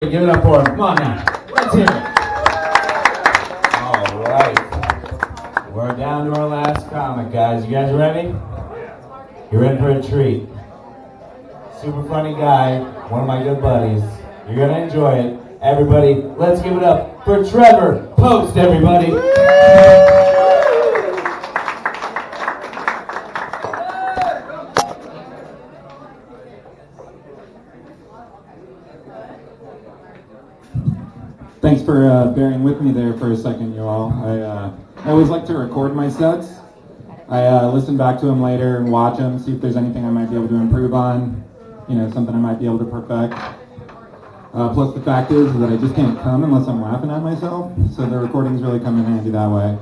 Give it up for him. Come on now. Let's hear it. All right. We're down to our last comic, guys. You guys ready? You're in for a treat. Super funny guy. One of my good buddies. You're going to enjoy it. Everybody, let's give it up for Trevor Posts, everybody. Thanks for bearing with me there for a second, you all. I always like to record my sets. I listen back to them later and watch them, see if there's anything I might be able to improve on, something I might be able to perfect. Plus the fact is that I just can't come unless I'm laughing at myself, so the recordings really come in handy that way.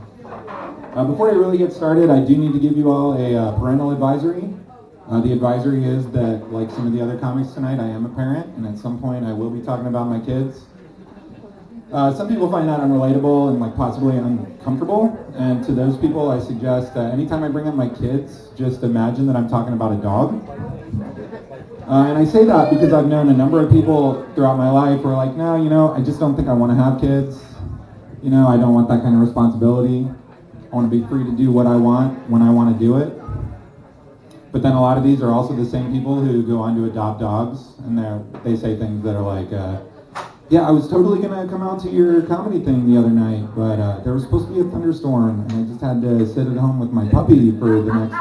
Before I really get started, I do need to give you all a parental advisory. The advisory is that, like some of the other comics tonight, I am a parent, and at some point I will be talking about my kids. Some people find that unrelatable and possibly uncomfortable, and to those people I suggest anytime I bring up my kids, just imagine that I'm talking about a dog. And I say that because I've known a number of people throughout my life who are like, no, I just don't think I want to have kids. I don't want that kind of responsibility. I want to be free to do what I want when I want to do it. But then a lot of these are also the same people who go on to adopt dogs, and they say things that are like, yeah, I was totally going to come out to your comedy thing the other night, but there was supposed to be a thunderstorm, and I just had to sit at home with my puppy for the next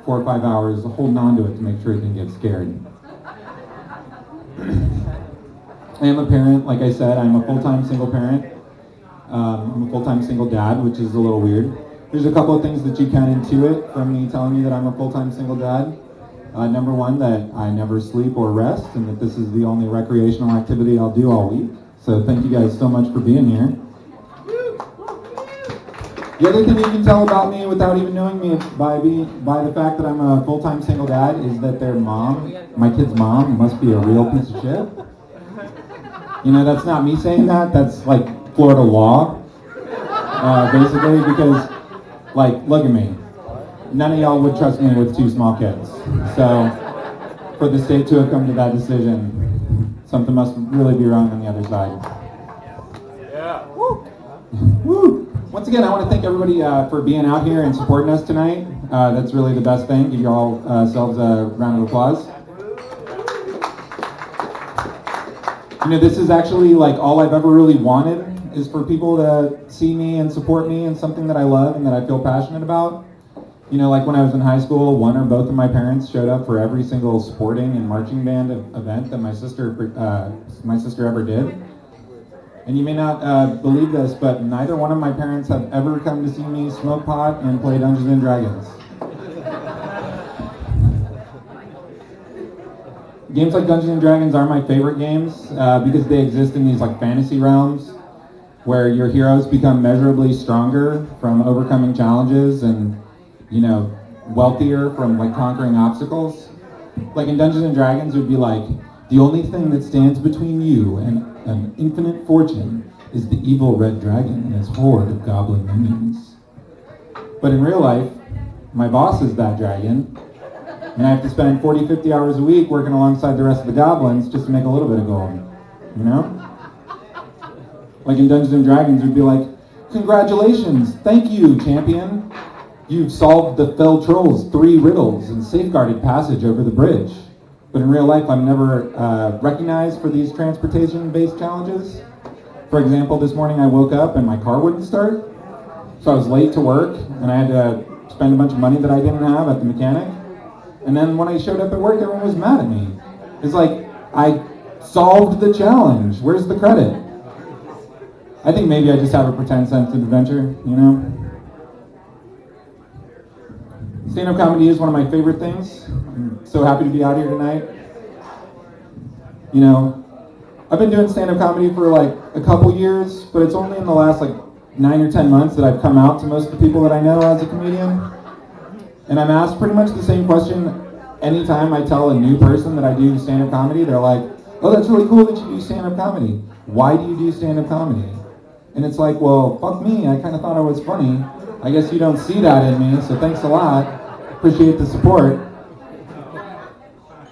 4 or 5 hours, holding on to it to make sure it didn't get scared. I am a parent, like I said. I'm a full-time single parent. I'm a full-time single dad, which is a little weird. There's a couple of things that you can intuit from me telling you that I'm a full-time single dad. Number one, that I never sleep or rest, and that this is the only recreational activity I'll do all week. So thank you guys so much for being here. The other thing you can tell about me without even knowing me by the fact that I'm a full-time single dad is that their mom, my kid's mom, must be a real piece of shit. That's not me saying that. That's like Florida law, basically, because, look at me. None of y'all would trust me with 2 small kids. So, for the state to have come to that decision, something must really be wrong on the other side. Yeah. Woo! Woo! Once again, I want to thank everybody for being out here and supporting us tonight. That's really the best thing. Give y'all selves a round of applause. This is actually all I've ever really wanted is for people to see me and support me in something that I love and that I feel passionate about. When I was in high school, one or both of my parents showed up for every single sporting and marching band event that my sister ever did. And you may not believe this, but neither one of my parents have ever come to see me smoke pot and play Dungeons and Dragons. Games like Dungeons and Dragons are my favorite games because they exist in these fantasy realms where your heroes become measurably stronger from overcoming challenges and wealthier from conquering obstacles. In Dungeons and Dragons, it would be the only thing that stands between you and an infinite fortune is the evil red dragon and his horde of goblin minions. But in real life, my boss is that dragon, and I have to spend 40, 50 hours a week working alongside the rest of the goblins just to make a little bit of gold, in Dungeons and Dragons, it would be congratulations, thank you, champion. You've solved the fell trolls 3 riddles and safeguarded passage over the bridge. But in real life, I'm never recognized for these transportation-based challenges. For example, this morning I woke up and my car wouldn't start. So I was late to work and I had to spend a bunch of money that I didn't have at the mechanic. And then when I showed up at work, everyone was mad at me. It's I solved the challenge. Where's the credit? I think maybe I just have a pretend sense of adventure, Stand-up comedy is one of my favorite things. I'm so happy to be out here tonight. I've been doing stand-up comedy for a couple years, but it's only in the last 9 or 10 months that I've come out to most of the people that I know as a comedian. And I'm asked pretty much the same question anytime I tell a new person that I do stand-up comedy. They're like, oh, that's really cool that you do stand-up comedy. Why do you do stand-up comedy? And it's well, fuck me, I kind of thought I was funny. I guess you don't see that in me, so thanks a lot. Appreciate the support.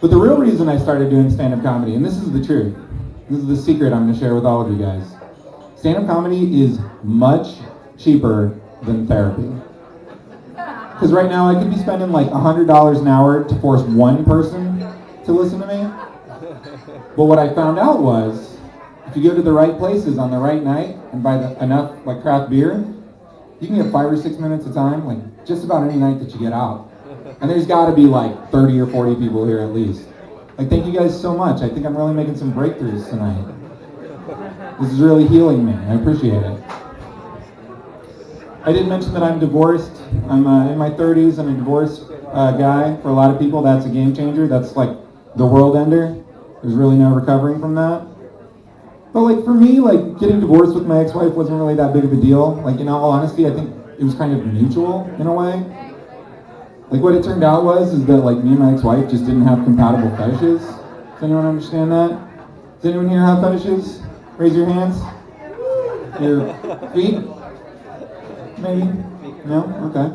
But the real reason I started doing stand-up comedy, and this is the truth, This is the secret I'm going to share with all of you guys. Stand-up comedy is much cheaper than therapy. Because right now I could be spending like $100 an hour to force one person to listen to me. But what I found out was, if you go to the right places on the right night and buy enough like craft beer, you can get 5 or 6 minutes of time, like just about any night that you get out. And there's got to be like 30 or 40 people here at least. Like, thank you guys so much. I think I'm really making some breakthroughs tonight. This is really healing me. I appreciate it. I did mention that I'm divorced. I'm in my 30s. I'm a divorced guy. For a lot of people, that's a game changer. That's like the world ender. There's really no recovering from that. But like for me, like getting divorced with my ex-wife wasn't really that big of a deal. Like in all honesty, I think it was kind of mutual in a way. Like what it turned out is that like me and my ex-wife just didn't have compatible fetishes. Does anyone understand that? Does anyone here have fetishes? Raise your hands. Your feet? Maybe? No? Okay.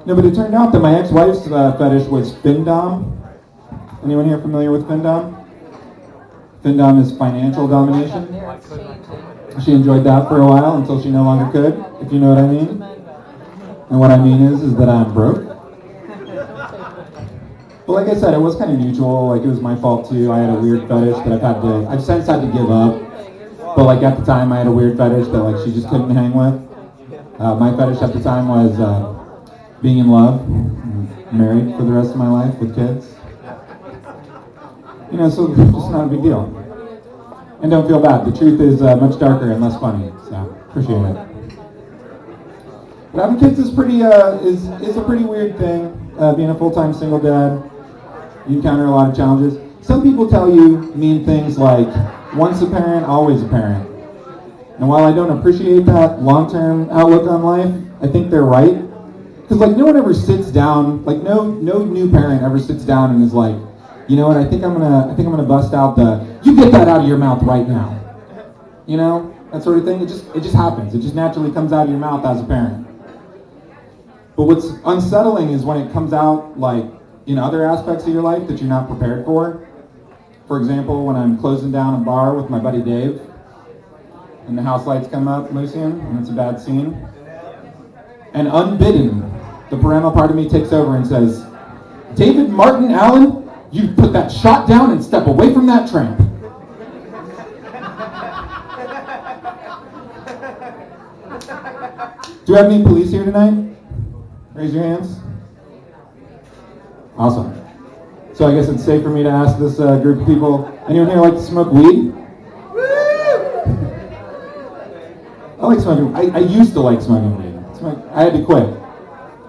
No, but it turned out that my ex-wife's fetish was findom. Anyone here familiar with findom? Findom is financial domination. She enjoyed that for a while until she no longer could, if you know what I mean. And what I mean is that I'm broke. But like I said, it was kind of mutual. Like it was my fault too. I had a weird fetish that I've since had to give up. But like at the time, I had a weird fetish that like she just couldn't hang with. My fetish at the time was being in love, married for the rest of my life with kids. You know, so just not a big deal. And don't feel bad. The truth is much darker and less funny. So appreciate it. But having kids is is a pretty weird thing. Being a full-time single dad, you encounter a lot of challenges. Some people tell you mean things like, once a parent, always a parent. And while I don't appreciate that long-term outlook on life, I think they're right. Because like no one ever sits down, like no new parent ever sits down and is like, you know what, I think I'm gonna bust out you get that out of your mouth right now. You know, that sort of thing. It just happens. It just naturally comes out of your mouth as a parent. But what's unsettling is when it comes out like in other aspects of your life that you're not prepared for. For example, when I'm closing down a bar with my buddy Dave, and the house lights come up, Lucian, and it's a bad scene. And unbidden, the parental part of me takes over and says, David Martin Allen, you put that shot down and step away from that tramp. Do we have any police here tonight? Raise your hands. Awesome. So I guess it's safe for me to ask this group of people, anyone here like to smoke weed? I like smoking. I used to like smoking weed. I had to quit.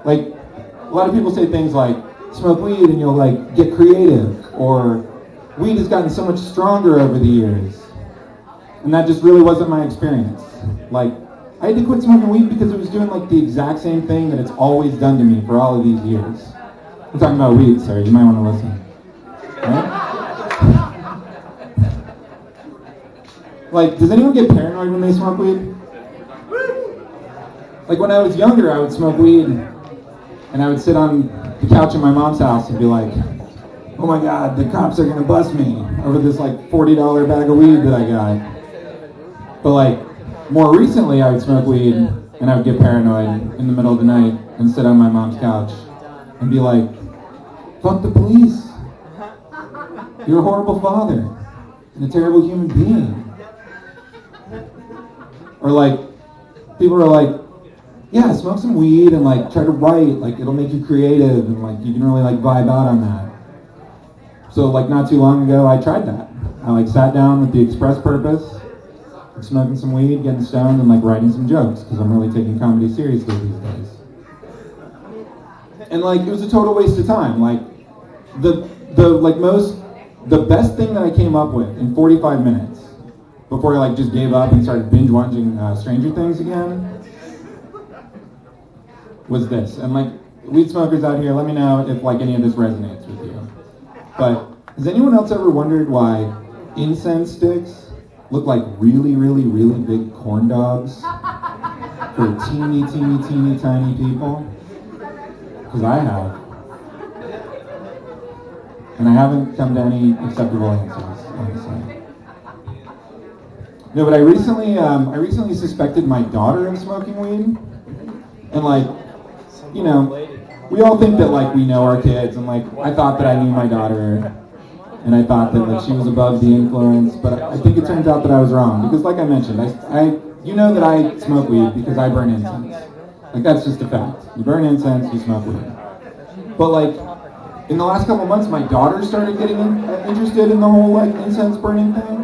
Like, a lot of people say things like, smoke weed and you'll like get creative, or weed has gotten so much stronger over the years. And that just really wasn't my experience. Like, I had to quit smoking weed because it was doing like the exact same thing that it's always done to me for all of these years. I'm talking about weed, sir. You might want to listen. Right? Like, does anyone get paranoid when they smoke weed? Like when I was younger, I would smoke weed and I would sit on the couch in my mom's house and be like, oh my God, the cops are gonna bust me over this like $40 bag of weed that I got. But like, more recently I would smoke weed and I would get paranoid in the middle of the night and sit on my mom's couch and be like, fuck the police. You're a horrible father and a terrible human being. Or like, people are like, yeah, smoke some weed and like try to write, like it'll make you creative and like you can really like vibe out on that. So like not too long ago I tried that. I like sat down with the express purpose of smoking some weed, getting stoned, and like writing some jokes because I'm really taking comedy seriously these days. And like it was a total waste of time. Like the best thing that I came up with in 45 minutes before I like just gave up and started binge watching Stranger Things again was this. And like weed smokers out here, let me know if like any of this resonates with you. But has anyone else ever wondered why incense sticks look like really, really, really big corn dogs for teeny, teeny, teeny, tiny people? Because I have. And I haven't come to any acceptable answers, honestly. No, but I recently suspected my daughter of smoking weed, and like, you know, we all think that like we know our kids, and like I thought that I knew my daughter, and I thought that like she was above the influence, but I think it turns out that I was wrong because, like I mentioned, you know that I smoke weed because I burn incense. Like that's just a fact. You burn incense, you smoke weed. But like in the last couple of months, my daughter started getting interested in the whole like incense burning thing.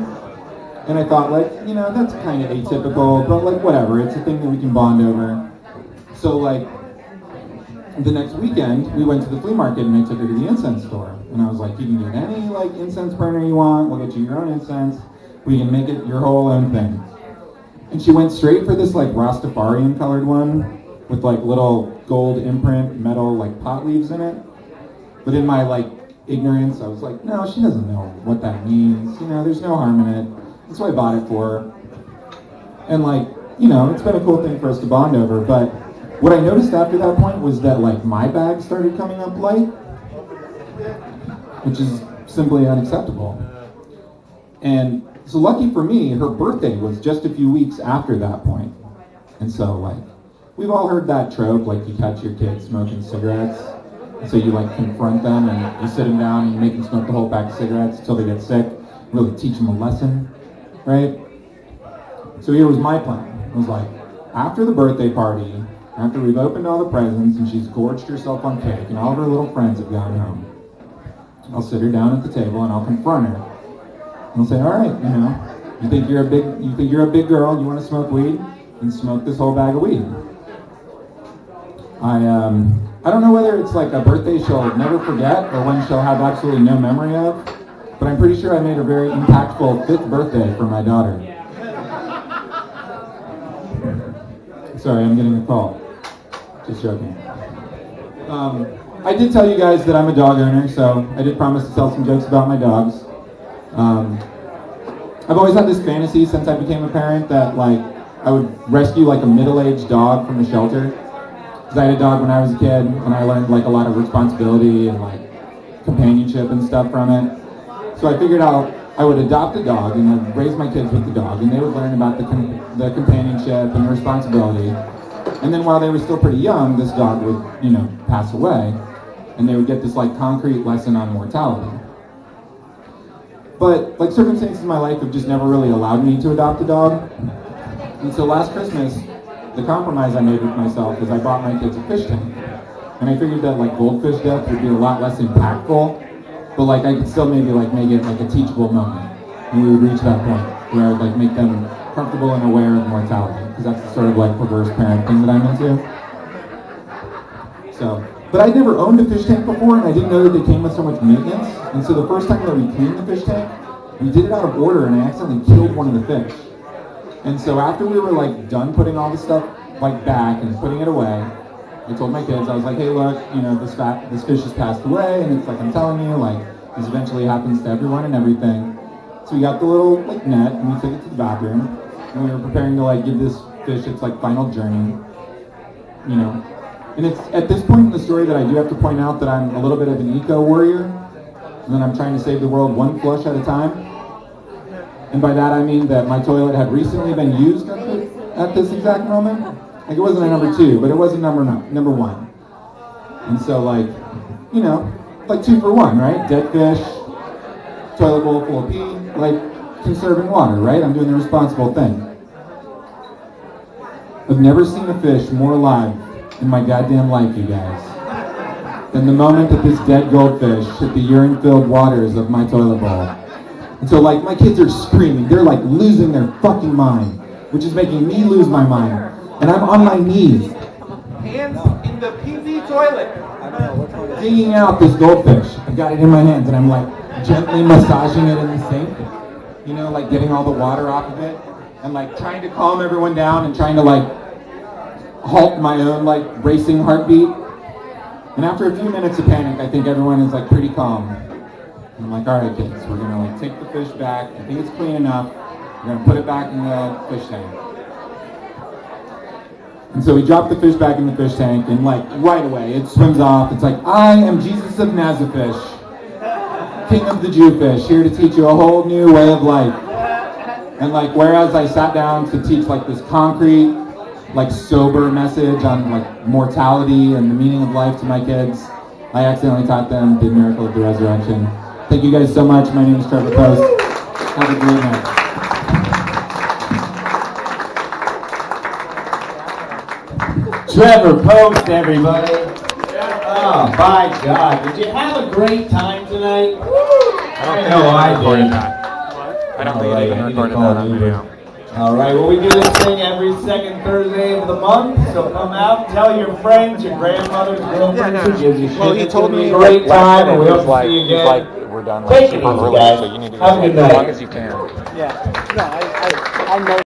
And I thought, like, you know, that's kind of atypical, but like, whatever, it's a thing that we can bond over. So, like, the next weekend, we went to the flea market and I took her to the incense store. And I was like, you can get any, like, incense burner you want, we'll get you your own incense, we can make it your whole own thing. And she went straight for this, like, Rastafarian colored one with, like, little gold imprint metal, like, pot leaves in it. But in my, like, ignorance, I was like, no, she doesn't know what that means. You know, there's no harm in it. That's why I bought it for her. And like, you know, it's been a cool thing for us to bond over, but what I noticed after that point was that like my bag started coming up light, which is simply unacceptable. And so lucky for me, her birthday was just a few weeks after that point. And so like, we've all heard that trope, like you catch your kids smoking cigarettes, and so you like confront them and you sit them down and you make them smoke the whole pack of cigarettes until they get sick, really teach them a lesson. Right? So here was my plan. It was like, after the birthday party, after we've opened all the presents and she's gorged herself on cake and all of her little friends have gone home, I'll sit her down at the table and I'll confront her. And I'll say, all right, you know, you think you're a big girl, you want to smoke weed? Then smoke this whole bag of weed. I don't know whether it's like a birthday she'll never forget or one she'll have absolutely no memory of. But I'm pretty sure I made a very impactful 5th birthday for my daughter. Sorry, I'm getting a call. Just joking. I did tell you guys that I'm a dog owner, so I did promise to tell some jokes about my dogs. I've always had this fantasy since I became a parent that like I would rescue like a middle-aged dog from the shelter. Because I had a dog when I was a kid, and I learned like a lot of responsibility and like companionship and stuff from it. So I figured out I would adopt a dog and I'd raise my kids with the dog and they would learn about the companionship and the responsibility. And then while they were still pretty young, this dog would, you know, pass away and they would get this like concrete lesson on mortality. But like circumstances in my life have just never really allowed me to adopt a dog. And so last Christmas, the compromise I made with myself was I bought my kids a fish tank. And I figured that like goldfish death would be a lot less impactful. But like I could still maybe like make it like a teachable moment, and we would reach that point where I would like make them comfortable and aware of mortality, because that's the sort of like perverse parent thing that I'm into. So, but I'd never owned a fish tank before, and I didn't know that they came with so much maintenance. And so the first time that we cleaned the fish tank, we did it out of order, and I accidentally killed one of the fish. And so after we were like done putting all the stuff like back and putting it away, I told my kids, I was like, hey, look, you know, this fish has passed away, and it's like, I'm telling you, like, this eventually happens to everyone and everything. So we got the little, like, net, and we took it to the bathroom, and we were preparing to, like, give this fish its, like, final journey, you know. And it's at this point in the story that I do have to point out that I'm a little bit of an eco-warrior, and that I'm trying to save the world one flush at a time. And by that I mean that my toilet had recently been used at this exact moment. Like, it wasn't a number 2, but it was a number 1. And so, like, you know, like 2 for 1, right? Dead fish, toilet bowl full of pee, like, conserving water, right? I'm doing the responsible thing. I've never seen a fish more alive in my goddamn life, you guys, than the moment that this dead goldfish hit the urine-filled waters of my toilet bowl. And so, like, my kids are screaming. They're, like, losing their fucking mind, which is making me lose my mind. And I'm on my knees, hands in the PV toilet, digging out this goldfish. I've got it in my hands, and I'm like gently massaging it in the sink, you know, like getting all the water off of it, and like trying to calm everyone down and trying to like halt my own like racing heartbeat. And after a few minutes of panic, I think everyone is like pretty calm. And I'm like, all right, kids, we're gonna like take the fish back. I think it's clean enough. We're gonna put it back in the fish tank. And so we drop the fish back in the fish tank, and like right away it swims off. It's like, I am Jesus of Nazareth, King of the Jewfish, here to teach you a whole new way of life. And like, whereas I sat down to teach like this concrete, like sober message on like mortality and the meaning of life to my kids, I accidentally taught them the miracle of the resurrection. Thank you guys so much. My name is Trevor Posts. Have a great night. Trevor Posts, everybody. Oh, by God. Did you have a great time tonight? I know I did. I don't think you can record that on video. All right, well, we do this thing every second Thursday of the month, so come out, tell your friends, your grandmothers, girlfriends, who gives you shit. Well, he told me a great time, and we hope to like, see you he's again. like, we're done Take like it super easy, early, guys. so you need to Have a go good as night. long as you can. Yeah. No, I know.